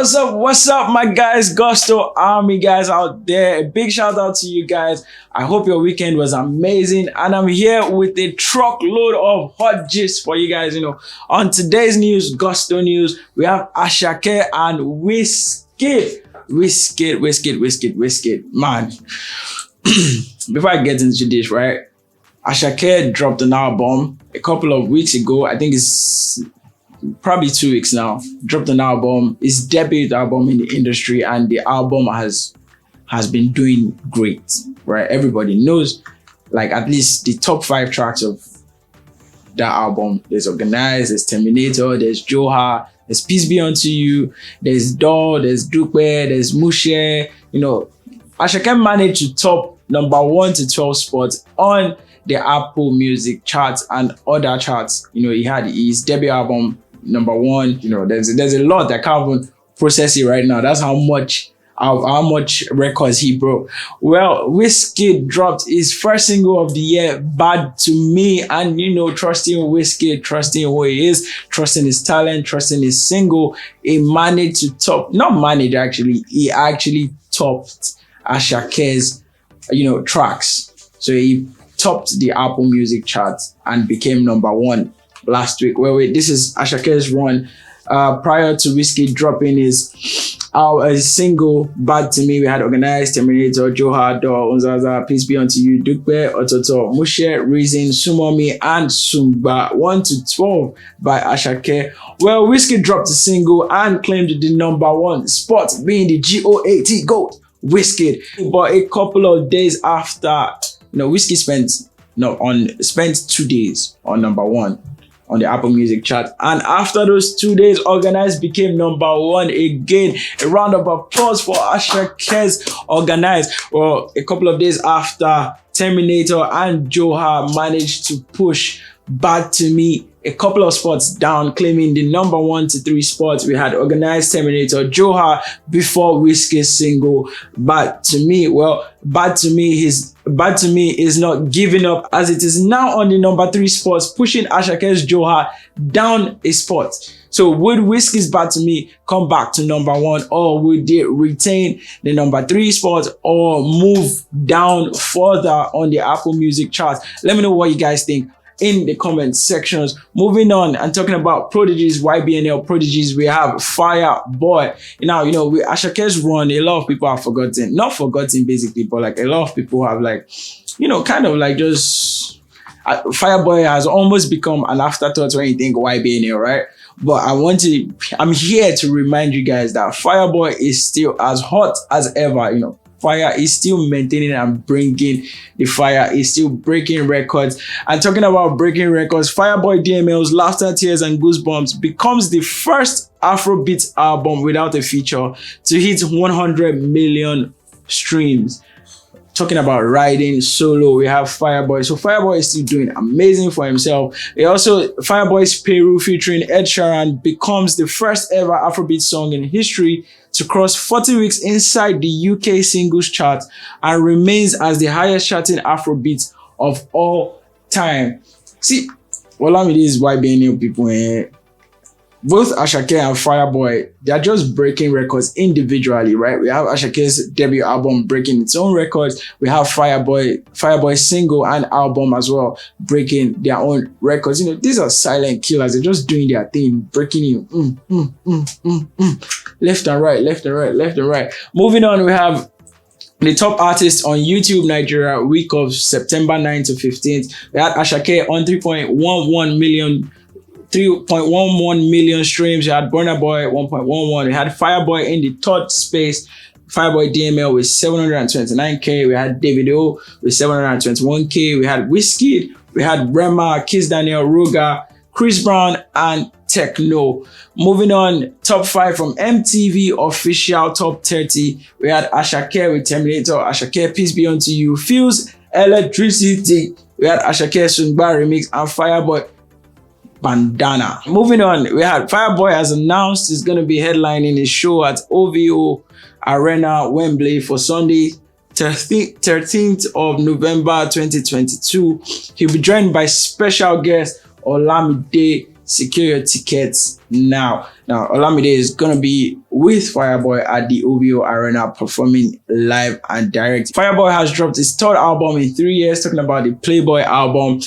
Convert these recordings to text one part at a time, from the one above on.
What's up, my guys, Gusto Army guys out there. A big shout out to you guys. I hope your weekend was amazing, and I'm here with a truckload of hot gist for you guys. On today's news, Gusto news, we have Asake and Wizkid. Wizkid, man. Before I get into this, right? Asake dropped an album a couple of weeks ago. I think it's probably 2 weeks now. Dropped an album, his debut album in the industry, and the album has been doing great, right? Everybody knows, like, at least the top 5 tracks of that album. There's Organize, there's Terminator, there's Joha, there's Peace Be Unto You, there's Doll, there's Dupe, there's Mushe. Asake managed to top number 1 to 12 spots on the Apple Music charts and other charts. He had his debut album number 1. There's a lot that can't even process it right now. That's how much records he broke. Well, Wizkid dropped his first single of the year, Bad to Me, and trusting Wizkid, trusting who he is, trusting his talent, trusting his single, he managed to top, not managed actually, he actually topped Asake's tracks. So he topped the Apple Music charts and became number 1 last week. This is Asake's run prior to Wizkid dropping his single Bad to Me. We had Organized, Terminator, Joha, Doll, Unzaza, Peace Be Unto You, Dupe, Ototo, Mushe, Reason, Sumomi, and Sumba 1 to 12 by Asake. Well, Wizkid dropped the single and claimed the number 1 spot, being the GOAT GOAT Wizkid. But a couple of days after, Wizkid spent 2 days on number 1 on the Apple Music chart, and after those 2 days, Organize became number 1 again. A round of applause for Asake's Organize. Well, a couple of days after, Terminator and Joha managed to push Bad to Me a couple of spots down, claiming the number 1 to 3 spots. We had Organized, Terminator, Joha before Wizkid's single Bad to Me. Well, Bad to Me is not giving up, as it is now on the number 3 spots, pushing Asake's Joha down a spot. So would Wizkid's Bad to Me come back to number 1, or would it retain the number 3 spot or move down further on the Apple Music charts? Let me know what you guys think in the comment sections. Moving on and talking about prodigies, YBNL prodigies, we have Fireboy. With Asake's run, a lot of people have forgotten. Not forgotten basically, but like a lot of people have just Fireboy has almost become an afterthought when you think YBNL, right? But I'm here to remind you guys that Fireboy is still as hot as ever. Fire is still maintaining and bringing the fire. Is still breaking records. And talking about breaking records, Fireboy DML's Laughter, Tears and Goosebumps becomes the first Afrobeat album without a feature to hit 100 million streams. Talking about riding solo, we have Fireboy. So Fireboy is still doing amazing for himself. Fireboy's Peru featuring Ed Sheeran becomes the first ever Afrobeat song in history to cross 40 weeks inside the UK singles chart and remains as the highest charting Afrobeat of all time. See, these YBNL people, both Asake and Fireboy, they're just breaking records individually, right? We have Asake's debut album breaking its own records. We have Fireboy's single and album as well breaking their own records. These are silent killers. They're just doing their thing, breaking you left and right. Moving on, we have the top artists on YouTube Nigeria week of September 9th to 15th. We had Asake on 3.11 million streams. We had Burna Boy 1.11. We had Fireboy in the 3rd space. Fireboy DML with 729k. We had Davido with 721k. We had Wizkid. We had Rema, Kiss Daniel, Ruga, Chris Brown, and Techno. Moving on, top 5 from MTV official top 30. We had Asake with Terminator, Asake Peace Be Unto You, Feels Electricity. We had Asake Sungba remix and Fireboy Bandana. Moving on, we had Fireboy has announced he's going to be headlining his show at OVO Arena, Wembley for Sunday, 13th of November 2022. He'll be joined by special guest Olamide secure your tickets now. Now, Olamide is going to be with Fireboy at the OVO Arena performing live and direct. Fireboy has dropped his third album in 3 years, talking about the Playboy album.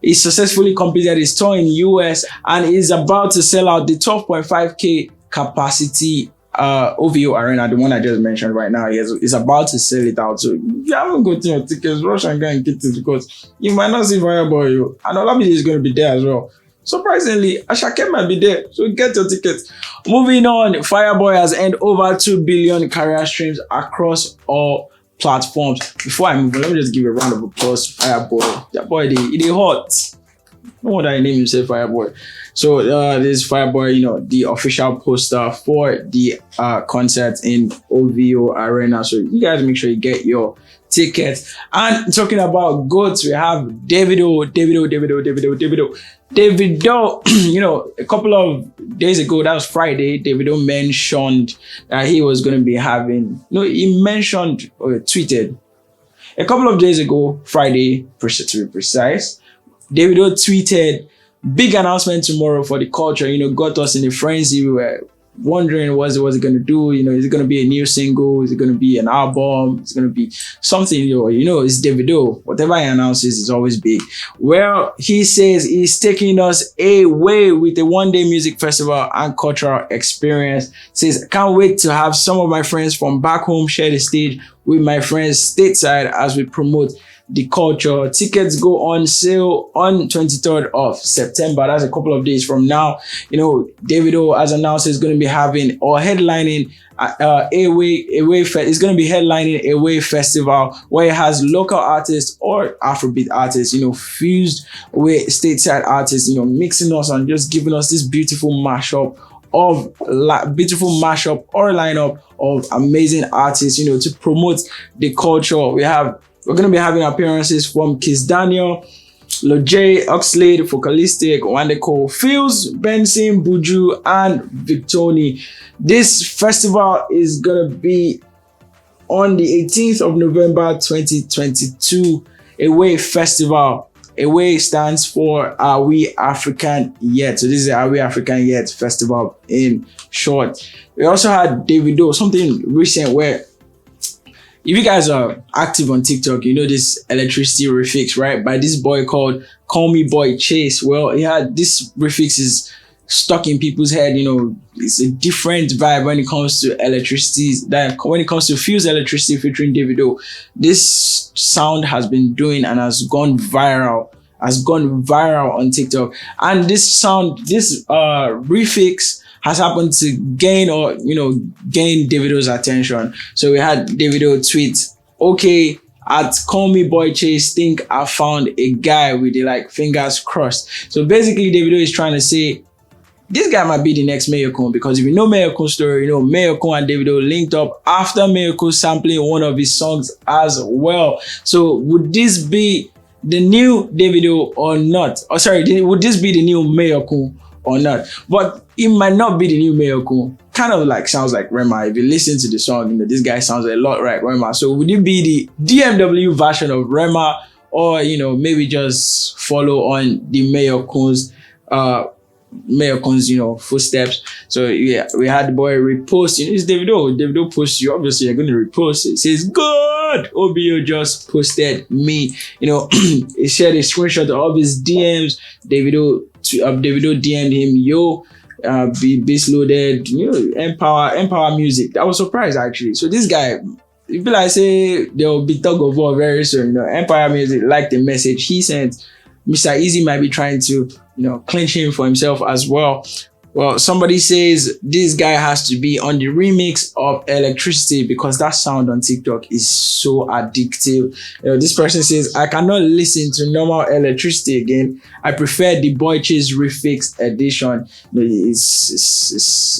He successfully completed his tour in the US and is about to sell out the 12.5K capacity OVO Arena, the one I just mentioned right now. He's about to sell it out. So if you haven't gotten your tickets, rush and go and get it, because you might not see Fireboy. And Olamide is going to be there as well. Surprisingly, Asake might be there, so get your tickets. Moving on, Fireboy has earned over 2 billion career streams across all platforms. Before I move on, let me just give a round of applause to Fireboy. That boy, they hot. No wonder I name himself Fireboy. So this Fireboy, the official poster for the concert in OVO Arena. So you guys make sure you get your tickets. And talking about GOATs, we have Davido. A couple of days ago, that was Friday, Davido mentioned that he was going to be having, he mentioned or tweeted a couple of days ago, Friday, to be precise, Davido tweeted, big announcement tomorrow for the culture, got us in a frenzy. We were wondering what's it going to do, is it going to be a new single, is it going to be an album, it's going to be something, it's Davido. Whatever he announces is always big. Well, he says he's taking us away with a one-day music festival and cultural experience. Says, can't wait to have some of my friends from back home share the stage with my friends stateside as we promote the culture. Tickets go on sale on 23rd of September. That's a couple of days from now. Davido, as announced, is going to be having or headlining it's going to be headlining a wave festival where it has local artists or Afrobeat artists, fused with stateside artists, mixing us and just giving us this beautiful mashup or lineup of amazing artists, to promote the culture. We're going to be having appearances from Kiss Daniel, Lojay, Oxlade, Focalistic, Wandeko, Fields, Benson, Buju, and Victoni. This festival is going to be on the 18th of November 2022. Away Festival. Away stands for Are We African Yet? So this is the Are We African Yet Festival in short. We also had Davido, something recent where, if you guys are active on TikTok, this electricity refix, right? By this boy called Call Me Boy Chase. Well, this refix is stuck in people's head. It's a different vibe when it comes to electricity. When it comes to fused electricity featuring Davido, this sound has been doing and has gone viral on TikTok. And this refix has happened to gain Davido's attention. So we had Davido tweet, okay, at Call Me Boy Chase, think I found a guy with the fingers crossed. So basically Davido is trying to say, this guy might be the next Mayokun, because if you know Mayokun's story, Mayokun and Davido linked up after Mayokun sampling one of his songs as well. So would this be the new Davido or not? Would this be the new Mayokun or not? But it might not be the new Mayokun. Kind of sounds like Rema. If you listen to the song, this guy sounds a lot like Rema. So would it be the DMW version of Rema, or maybe just follow on the Mayokun's footsteps? So yeah, we had the boy repost. It's Davido. Davido posts you. Obviously, you're going to repost it. It says, good. OBO just posted me. He shared a screenshot of his DMs. Davido DM'd him, yo, beast loaded, empower music. I was surprised actually. So this guy, if like say there will be tug of war very soon. Empire Music liked the message he sent. Mr. Easy might be trying to clinch him for himself as well. Well, somebody says this guy has to be on the remix of Electricity because that sound on TikTok is so addictive. This person says, I cannot listen to normal Electricity again. I prefer the Boy Chase Refix edition.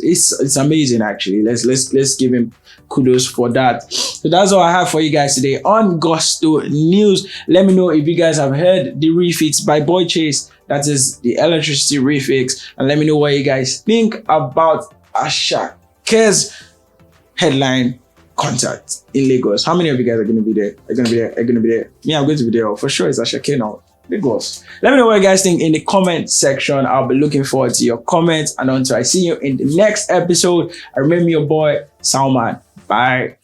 It's amazing actually. Let's give him kudos for that. So that's all I have for you guys today on Gusto News. Let me know if you guys have heard the refix by Boy Chase. That is the Electricity refix. And let me know what you guys think about Asake's headline concert in Lagos. How many of you guys are going to be there? Me, I'm going to be there. For sure, it's Asake now. Lagos. Let me know what you guys think in the comment section. I'll be looking forward to your comments. And until I see you in the next episode, I remember your boy, Salman. Bye.